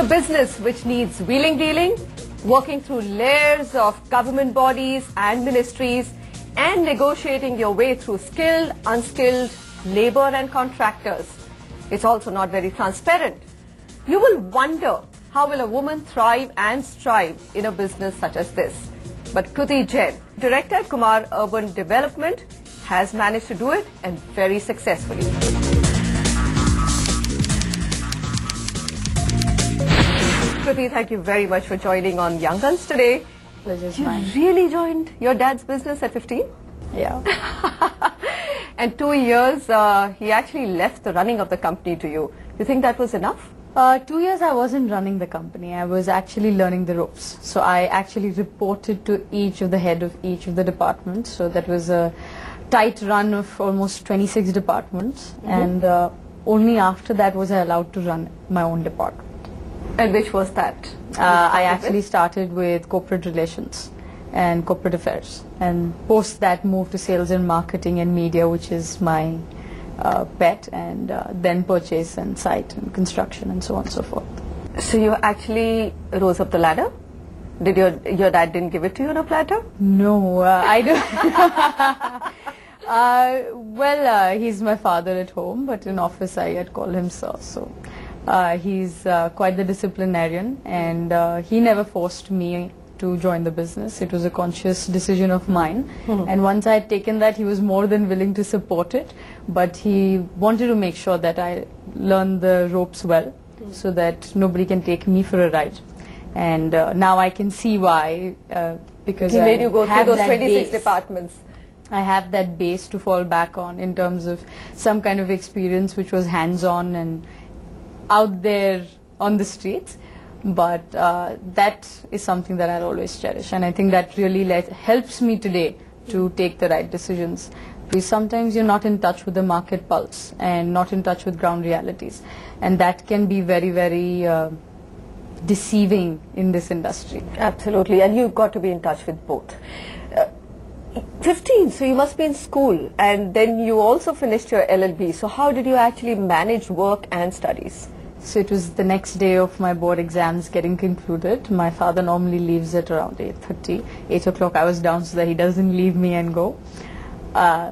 a business which needs wheeling dealing, working through layers of government bodies and ministries, and negotiating your way through skilled, unskilled labor and contractors. It's also not very transparent. You will wonder, how will a woman thrive and strive in a business such as this? But Kruti Jain, Director at Kumar Urban Development, has managed to do it, and very successfully. Kruti, thank you very much for joining on Young Guns today. Pleasure's You mine. really joined your dad's business at 15? Yeah. And 2 years, he actually left the running of the company to you. You think that was enough? 2 years I wasn't running the company. I was actually learning the ropes. So I actually reported to each of the head of each of the departments. So that was a tight run of almost 26 departments. And only after that was I allowed to run my own department. And which was that? I actually started with corporate relations and corporate affairs, and post that moved to sales and marketing and media, which is my pet, and then purchase and site and construction and so on and so forth. So you actually rose up the ladder? Did your dad didn't give it to you on a platter? No, I don't. He's my father at home, but in office I'd call him sir. So he's quite the disciplinarian, and he never forced me to join the business. It was a conscious decision of mine, and once I had taken that, he was more than willing to support it, but he wanted to make sure that I learn the ropes well, so that nobody can take me for a ride. And now I can see why, because He made you go through those 26 base. departments. I have that base to fall back on in terms of some kind of experience which was hands-on and out there on the streets. But that is something that I'll always cherish, and I think that really helps me today to take the right decisions, because sometimes you're not in touch with the market pulse and not in touch with ground realities, and that can be very, very deceiving in this industry. Absolutely, and you've got to be in touch with both. 15, so you must be in school, and then you also finished your LLB. So how did you actually manage work and studies? So it was the next day of my board exams getting concluded. My father normally leaves at around 8:30. 8 o'clock I was down so that he doesn't leave me and go.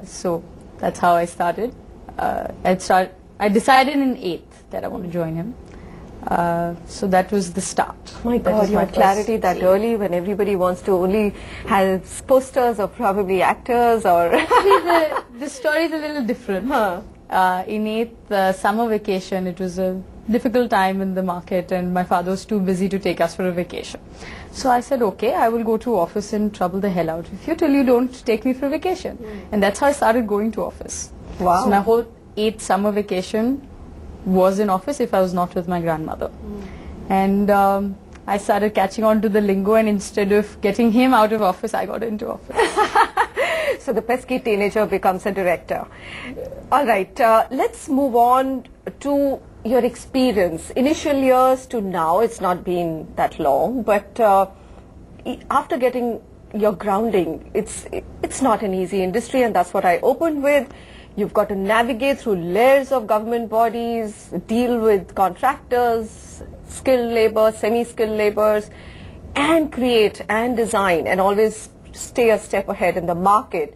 So that's how I started. I decided in 8th that I want to join him. So that was the start. My That God, was you my had clarity first that stage. early, when everybody wants to only have posters or probably actors or... The story is a little different. In 8th summer vacation, it was a difficult time in the market, and my father was too busy to take us for a vacation. So I said, okay, I will go to office and trouble the hell out of you till you don't take me for a vacation. And that's how I started going to office. Wow. So my whole 8th summer vacation was in office if I was not with my grandmother. And I started catching on to the lingo, and instead of getting him out of office, I got into office. So the pesky teenager becomes a director. All right, let's move on to your experience. Initial years to now, it's not been that long, but after getting your grounding, it's not an easy industry, and that's what I opened with. You've got to navigate through layers of government bodies, deal with contractors, skilled labor, semi-skilled laborers, and create and design and always stay a step ahead in the market.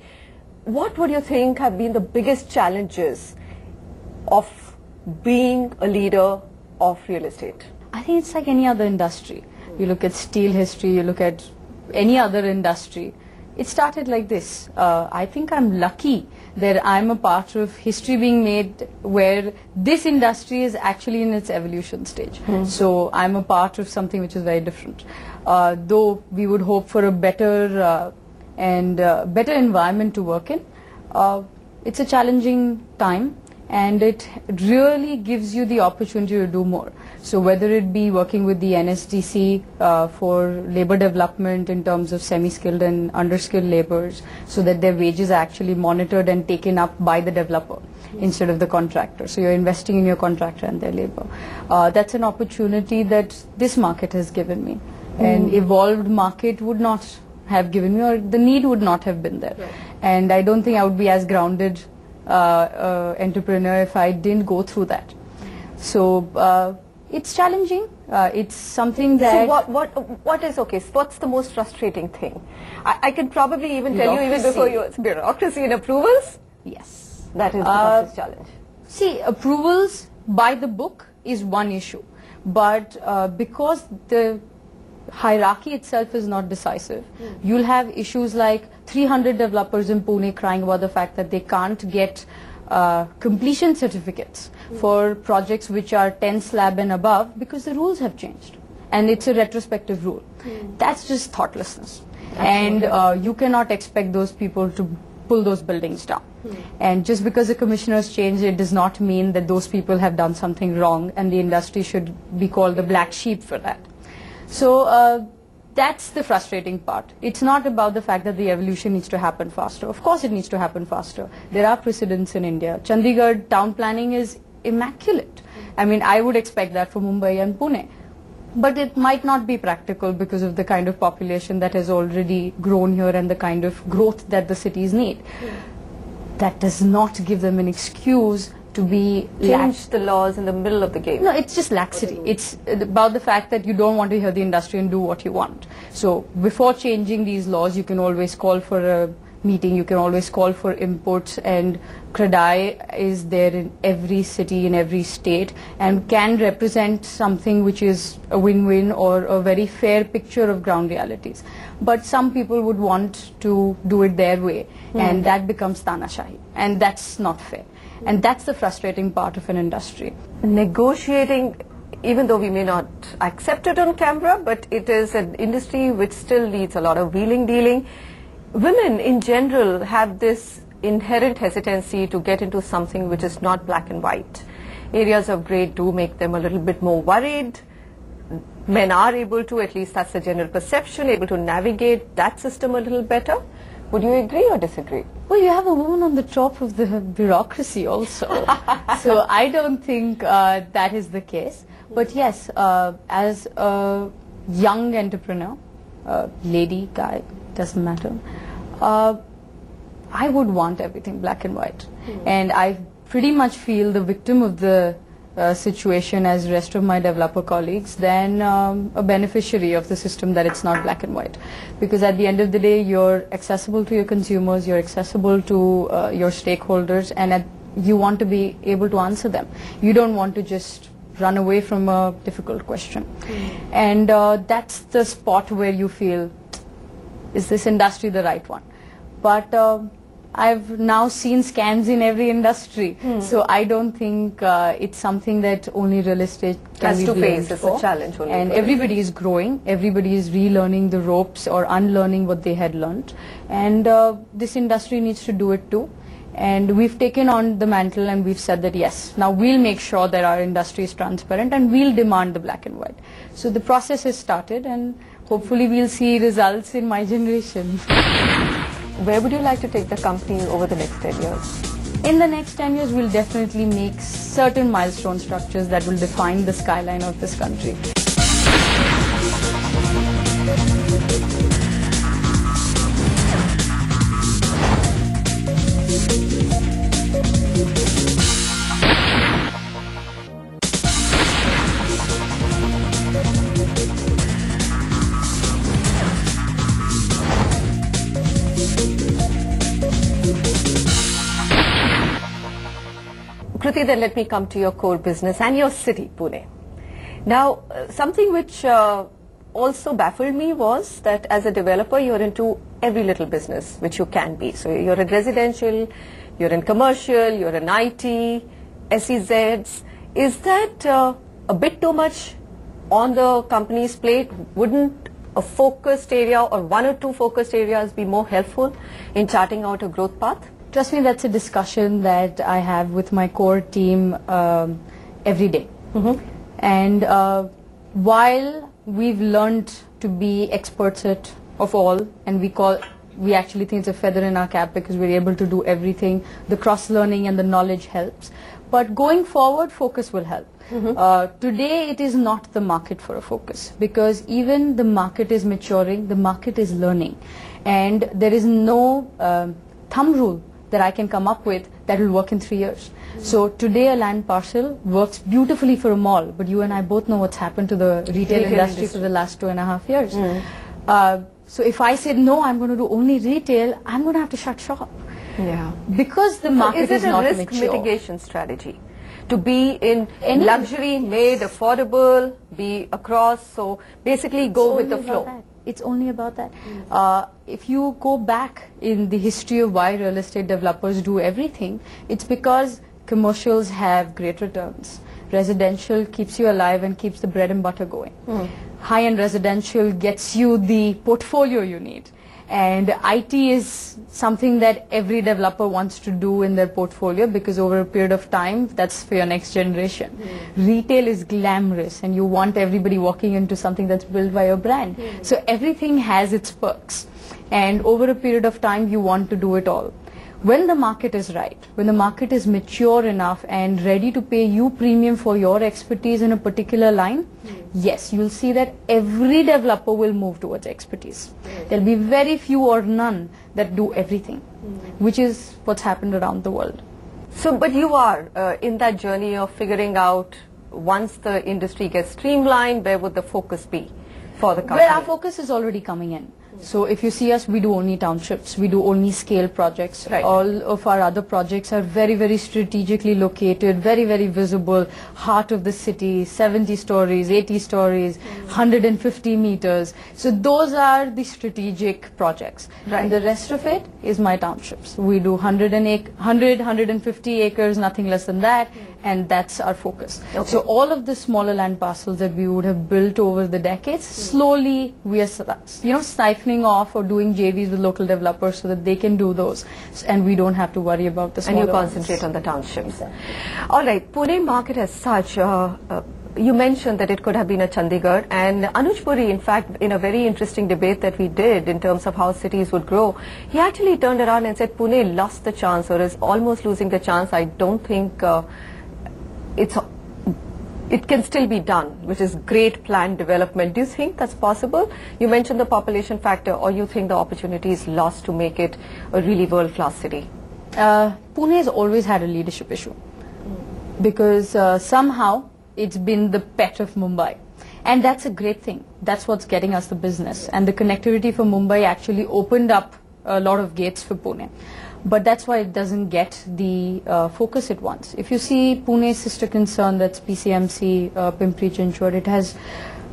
What would you think have been the biggest challenges of being a leader of real estate? I think it's like any other industry. You look at steel history, you look at any other industry. It started like this. I think I'm lucky that I'm a part of history being made where this industry is actually in its evolution stage. So I'm a part of something which is very different. Though we would hope for a better better environment to work in, it's a challenging time, and it really gives you the opportunity to do more. So whether it be working with the NSDC for labor development in terms of semi-skilled and under-skilled laborers, so that their wages are actually monitored and taken up by the developer instead of the contractor. So you're investing in your contractor and their labor. That's an opportunity that this market has given me. An evolved market would not have given me, or the need would not have been there. Right. And I don't think I would be as grounded entrepreneur if I didn't go through that. So it's challenging. It's something that... So what is, okay, what's the most frustrating thing? I can probably even tell you even before you, it's bureaucracy and approvals? Yes. That is the toughest challenge. See, approvals by the book is one issue, but because the hierarchy itself is not decisive, you'll have issues like 300 developers in Pune crying about the fact that they can't get completion certificates for projects which are 10 slab and above because the rules have changed and it's a retrospective rule. That's just thoughtlessness. And you cannot expect those people to pull those buildings down. And just because the commissioners changed, it does not mean that those people have done something wrong and the industry should be called the black sheep for that. So that's the frustrating part. It's not about the fact that the evolution needs to happen faster. Of course it needs to happen faster. There are precedents in India. Chandigarh town planning is immaculate. I mean, I would expect that for Mumbai and Pune. But it might not be practical because of the kind of population that has already grown here and the kind of growth that the cities need. That does not give them an excuse to be change the laws in the middle of the game. No, it's just laxity. It's about the fact that you don't want to hear the industry and do what you want. So before changing these laws, you can always call for a meeting, you can always call for inputs, and CREDAI is there in every city, in every state, and can represent something which is a win-win or a very fair picture of ground realities. But some people would want to do it their way, and that becomes tanashahi, and that's not fair. And that's the frustrating part of an industry. Negotiating, even though we may not accept it on camera, but it is an industry which still needs a lot of wheeling, dealing. Women in general have this inherent hesitancy to get into something which is not black and white. Areas of grey do make them a little bit more worried. Men are able to, at least that's the general perception, able to navigate that system a little better. Would you agree or disagree? Well, you have a woman on the top of the bureaucracy also. So I don't think that is the case. But yes, as a young entrepreneur, lady, guy, doesn't matter, I would want everything black and white. And I pretty much feel the victim of the situation as rest of my developer colleagues than a beneficiary of the system that it's not black and white. Because at the end of the day, you're accessible to your consumers, you're accessible to your stakeholders, and you want to be able to answer them. You don't want to just run away from a difficult question. And that's the spot where you feel, is this industry the right one? But I've now seen scams in every industry, so I don't think it's something that only real estate can be blamed for. It's a challenge only. And everybody is growing, everybody is relearning the ropes or unlearning what they had learned, and this industry needs to do it too. And we've taken on the mantle and we've said that yes, now we'll make sure that our industry is transparent and we'll demand the black and white. So the process has started and hopefully we'll see results in my generation. Where would you like to take the company over the next 10 years? In the next 10 years, we'll definitely make certain milestone structures that will define the skyline of this country. Kruti, then let me come to your core business and your city, Pune. Now, something which also baffled me was that as a developer, you're into every little business which you can be. So you're in residential, you're in commercial, you're in IT, SEZs. Is that a bit too much on the company's plate? Wouldn't a focused area or one or two focused areas be more helpful in charting out a growth path? Trust me, that's a discussion that I have with my core team every day. And while we've learned to be experts of all, and we actually think it's a feather in our cap because we're able to do everything, the cross-learning and the knowledge helps. But going forward, focus will help. Today, it is not the market for a focus because even the market is maturing, the market is learning. And there is no thumb rule that I can come up with that will work in 3 years. So today a land parcel works beautifully for a mall, but you and I both know what's happened to the retail industry for the last 2.5 years. So if I said, no, I'm going to do only retail, I'm going to have to shut shop. Yeah. Because the market is not mature. Is it a risk mitigation strategy? To be in luxury, made affordable, be across, so basically go with the flow. It's only about that. If you go back in the history of why real estate developers do everything, it's because commercials have great returns. Residential keeps you alive and keeps the bread and butter going. High-end residential gets you the portfolio you need. And IT is something that every developer wants to do in their portfolio, because over a period of time, that's for your next generation. Retail is glamorous and you want everybody walking into something that's built by your brand. So everything has its perks. And over a period of time, you want to do it all. When the market is right, when the market is mature enough and ready to pay you premium for your expertise in a particular line, yes, you'll see that every developer will move towards expertise. There'll be very few or none that do everything, which is what's happened around the world. So, but you are in that journey of figuring out, once the industry gets streamlined, where would the focus be for the company? Well, our focus is already coming in. So if you see us, we do only townships, we do only scale projects. Right. All of our other projects are very, very strategically located, very, very visible, heart of the city, 70 stories, 80 stories, 150 meters. So those are the strategic projects. Right. And the rest of it is my townships. We do 150 acres, nothing less than that, and that's our focus. Okay. So all of the smaller land parcels that we would have built over the decades, slowly we are, siphoning off or doing JVs with local developers so that they can do those, and we don't have to worry about the smaller And you concentrate on the townships. All right, Pune market as such, you mentioned that it could have been a Chandigarh, and Anuj Puri, in fact, in a very interesting debate that we did in terms of how cities would grow, he actually turned around and said Pune lost the chance or is almost losing the chance. I don't think it can still be done, which is great planned development. Do you think that's possible? You mentioned the population factor, or you think the opportunity is lost to make it a really world-class city? Pune has always had a leadership issue, because somehow it's been the pet of Mumbai. And that's a great thing. That's what's getting us the business. And the connectivity for Mumbai actually opened up a lot of gates for Pune. But that's why it doesn't get the focus it wants. If you see Pune's sister concern, that's PCMC, Pimpri-Chinchwad, it has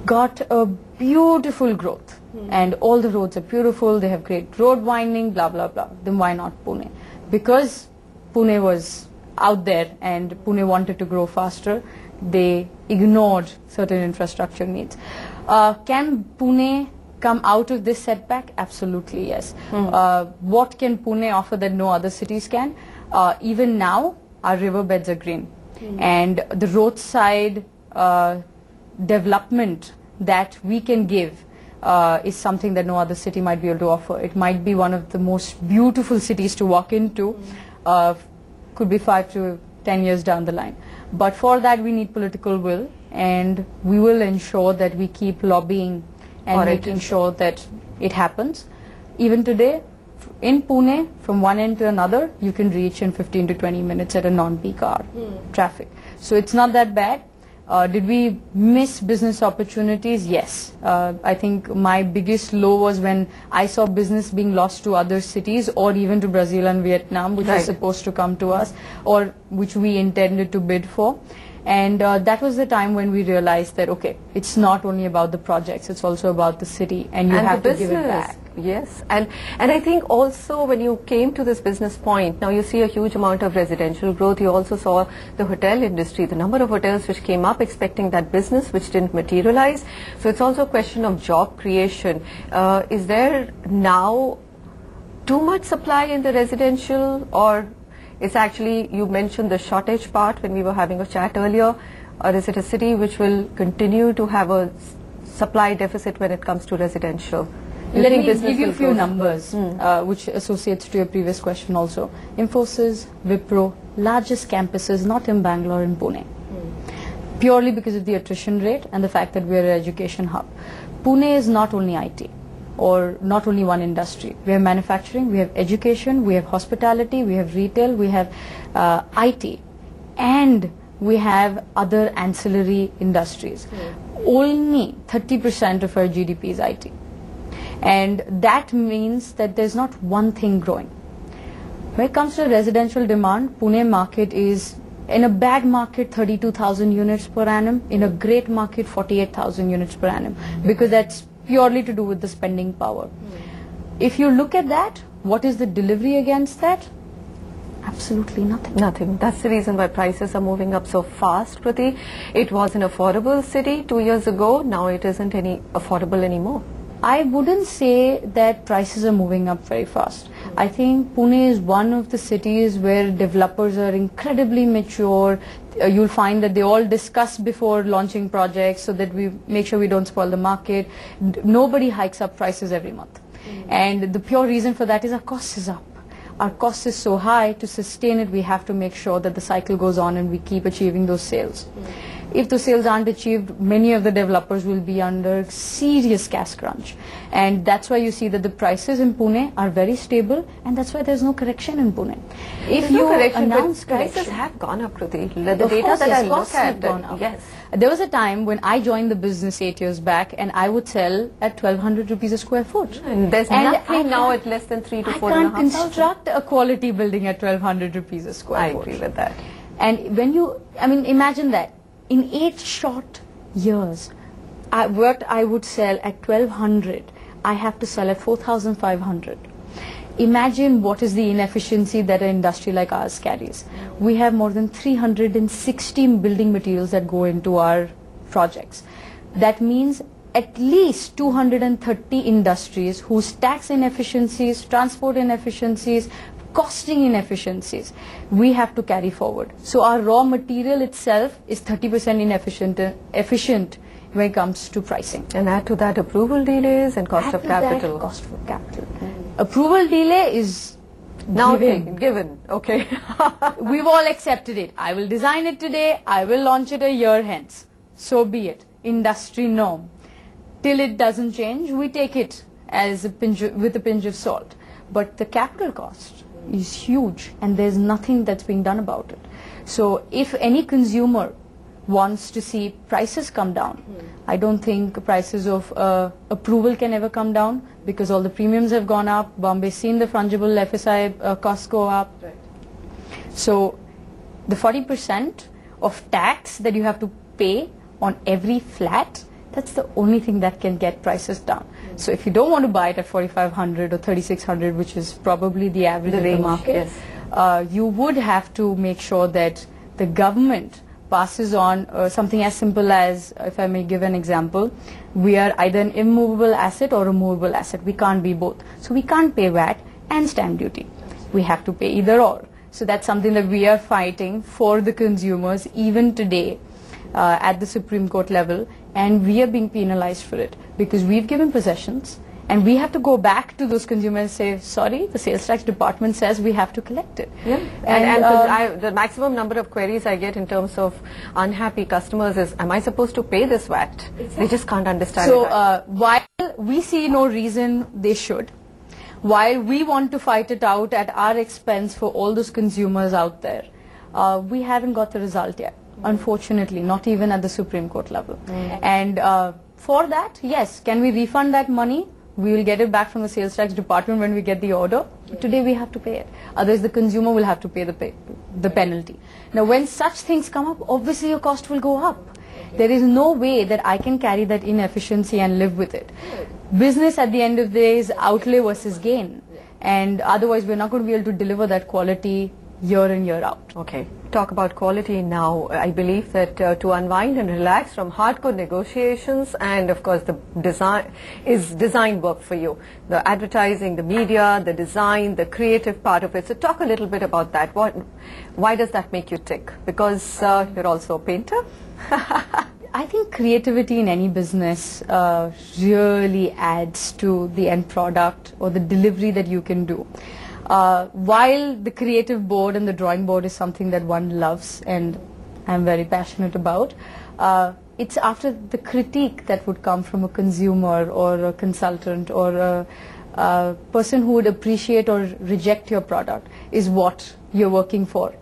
got a beautiful growth. And all the roads are beautiful, they have great road winding, blah, blah, blah. Then why not Pune? Because Pune was out there and Pune wanted to grow faster, they ignored certain infrastructure needs. Can Pune come out of this setback? Absolutely, yes. What can Pune offer that no other cities can? Even now, our riverbeds are green. And the roadside development that we can give is something that no other city might be able to offer. It might be one of the most beautiful cities to walk into, could be 5 to 10 years down the line. But for that, we need political will, and we will ensure that we keep lobbying and making sure that it happens. Even today, in Pune, from one end to another, you can reach in 15 to 20 minutes at a non-peak hour traffic. So it's not that bad. Did we miss business opportunities? Yes. I think my biggest low was when I saw business being lost to other cities, or even to Brazil and Vietnam, which was supposed to come to us, or which we intended to bid for. And that was the time when we realized that, okay, it's not only about the projects, it's also about the city, and you have to give it back. Yes, and I think also when you came to this business point, now you see a huge amount of residential growth. You also saw the hotel industry, the number of hotels which came up expecting that business, which didn't materialize. So it's also a question of job creation. Is there now too much supply in the residential, or it's actually, you mentioned the shortage part when we were having a chat earlier, or is it a city which will continue to have a supply deficit when it comes to residential? Let me give you a few numbers, which associates to your previous question also. Infosys, Wipro, largest campuses, not in Bangalore, in Pune. Purely because of the attrition rate and the fact that we are an education hub. Pune is not only IT. or not only one industry. We have manufacturing, we have education, we have hospitality, we have retail, we have IT, and we have other ancillary industries. Only 30% of our GDP is IT. And that means that there's not one thing growing. When it comes to residential demand, Pune market is, in a bad market, 32,000 units per annum. In a great market, 48,000 units per annum. Because that's purely to do with the spending power. If you look at that, what is the delivery against that? Absolutely nothing. Nothing. That's the reason why prices are moving up so fast, Kruti. It was an affordable city 2 years ago. Now it isn't any affordable anymore. I wouldn't say that prices are moving up very fast. I think Pune is one of the cities where developers are incredibly mature. You'll find that they all discuss before launching projects so that we make sure we don't spoil the market. Nobody hikes up prices every month. And the pure reason for that is our cost is up. Our cost is so high, to sustain it we have to make sure that the cycle goes on and we keep achieving those sales. If the sales aren't achieved, many of the developers will be under serious cash crunch. And that's why you see that the prices in Pune are very stable, and that's why there's no correction in Pune. If you announce prices have gone up, Kruti. The of data course, that yes, I look costs at, have gone up. yes. There was a time when I joined the business 8 years back, and I would sell at 1,200 rupees a square foot. And there's nothing now at less than 3 to 4,500. I can't construct a quality building at 1,200 rupees a square foot. I agree with that. And when you, imagine that. In 8 short years, what I would sell at 1,200, I have to sell at 4,500. Imagine what is the inefficiency that an industry like ours carries. We have more than 360 building materials that go into our projects. That means at least 230 industries whose tax inefficiencies, transport inefficiencies, costing inefficiencies we have to carry forward. So our raw material itself is 30% efficient when it comes to pricing. And add to that approval delays and cost of capital. Cost of capital. Approval delay is now given. Okay. We've all accepted it. I will design it today, I will launch it a year hence. So be it. Industry norm. Till it doesn't change, we take it as with a pinch of salt. But the capital cost is huge, and there's nothing that's being done about it. So if any consumer wants to see prices come down, I don't think prices of approval can ever come down, because all the premiums have gone up. Bombay's seen the fungible FSI costs go up. Right. So the 40% of tax that you have to pay on every flat, that's the only thing that can get prices down. So if you don't want to buy it at 4,500 or 3,600, which is probably the average of the market, yes, you would have to make sure that the government passes on something as simple as, if I may give an example, we are either an immovable asset or a movable asset. We can't be both. So we can't pay VAT and stamp duty. We have to pay either or. So that's something that we are fighting for the consumers even today at the Supreme Court level, and we are being penalized for it because we've given possessions and we have to go back to those consumers and say, sorry, the sales tax department says we have to collect it. Yeah. And the maximum number of queries I get in terms of unhappy customers is, am I supposed to pay this VAT? Exactly. They just can't understand it. So while we see no reason they should, while we want to fight it out at our expense for all those consumers out there, we haven't got the result yet. Unfortunately, not even at the Supreme Court level. And for that, yes, can we refund that money? We will get it back from the sales tax department when we get the order. Today we have to pay it. Otherwise the consumer will have to pay the penalty. Now when such things come up, obviously your cost will go up. There is no way that I can carry that inefficiency and live with it. Business at the end of the day is outlay versus gain. And otherwise we're not going to be able to deliver that quality year in, year out. Okay. Talk about quality now. I believe that to unwind and relax from hardcore negotiations, and of course the design work for you. The advertising, the media, the design, the creative part of it. So talk a little bit about that. Why does that make you tick? Because you're also a painter? I think creativity in any business really adds to the end product or the delivery that you can do. While the creative board and the drawing board is something that one loves and I'm very passionate about, it's after the critique that would come from a consumer or a consultant or a person who would appreciate or reject your product is what you're working for.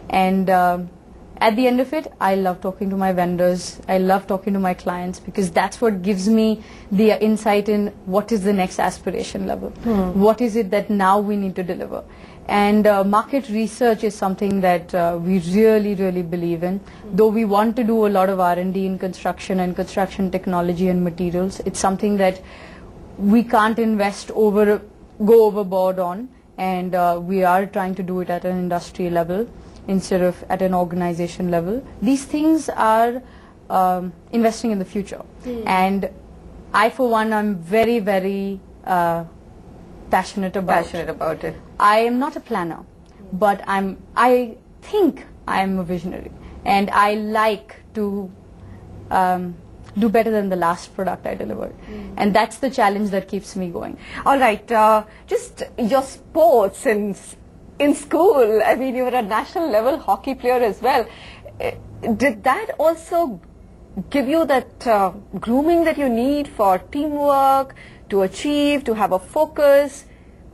And at the end of it, I love talking to my vendors, I love talking to my clients, because that's what gives me the insight in what is the next aspiration level. What is it that now we need to deliver? And market research is something that we really, really believe in. Though we want to do a lot of R&D in construction and construction technology and materials, it's something that we can't go overboard on, and we are trying to do it at an industry level instead of at an organization level. These things are investing in the future. And I, for one, I'm very, very passionate about it. I am not a planner, but I think I am a visionary, and I like to do better than the last product I delivered. And that's the challenge that keeps me going. All right, just your sports in school, I mean, you were a national level hockey player as well. Did that also give you that grooming that you need for teamwork, to achieve, to have a focus?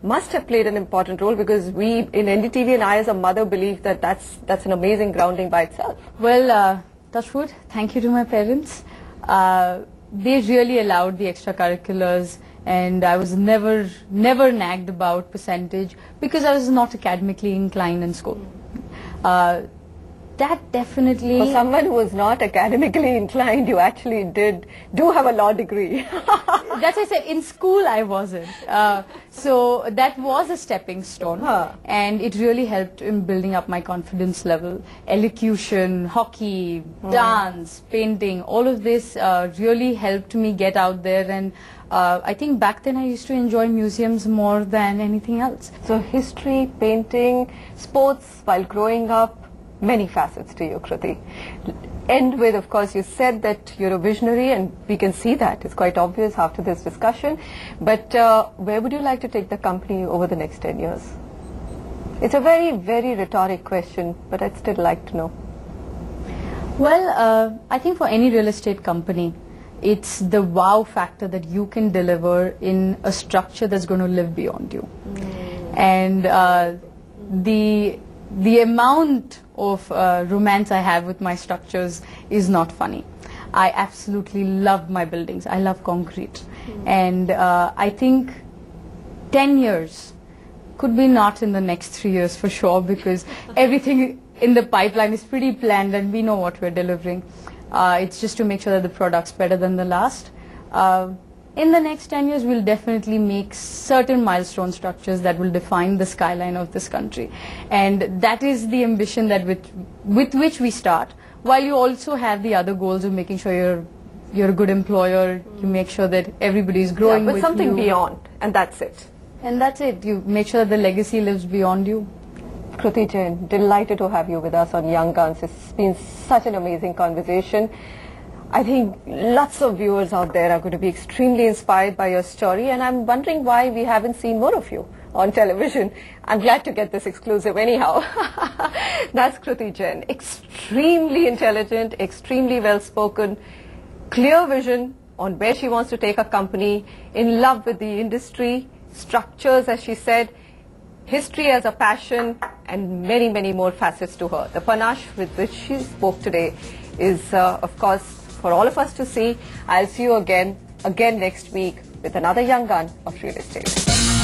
Must have played an important role, because we in NDTV and I as a mother believe that that's an amazing grounding by itself. Well, touch wood, thank you to my parents. They really allowed the extracurriculars, and I was never nagged about percentage because I was not academically inclined in school. That definitely... For someone who was not academically inclined, you actually do have a law degree. That's why I said in school I wasn't. So that was a stepping stone, and it really helped in building up my confidence level. Elocution, hockey, dance, painting, all of this really helped me get out there, and I think back then I used to enjoy museums more than anything else. So history, painting, sports while growing up, many facets to you, Kruti. End with, of course, you said that you're a visionary, and we can see that. It's quite obvious after this discussion. But where would you like to take the company over the next 10 years? It's a very, very rhetoric question, but I'd still like to know. Well, I think for any real estate company, it's the wow factor that you can deliver in a structure that's going to live beyond you. And the amount of romance I have with my structures is not funny. I absolutely love my buildings. I love concrete. And I think 10 years could be not in the next 3 years for sure, because everything in the pipeline is pretty planned and we know what we're delivering. It's just to make sure that the product's better than the last. In the next 10 years, we'll definitely make certain milestone structures that will define the skyline of this country. And that is the ambition that with which we start, while you also have the other goals of making sure you're a good employer, you make sure that everybody is growing with you. But something beyond, and that's it. And that's it. You make sure that the legacy lives beyond you. Kruti Jain, delighted to have you with us on Young Guns. It's been such an amazing conversation. I think lots of viewers out there are going to be extremely inspired by your story, and I'm wondering why we haven't seen more of you on television. I'm glad to get this exclusive anyhow. That's Kruti Jain. Extremely intelligent, extremely well spoken, clear vision on where she wants to take a company, in love with the industry, structures as she said, history as a passion, and many, many more facets to her. The panache with which she spoke today is of course for all of us to see. I'll see you again next week with another young gun of real estate.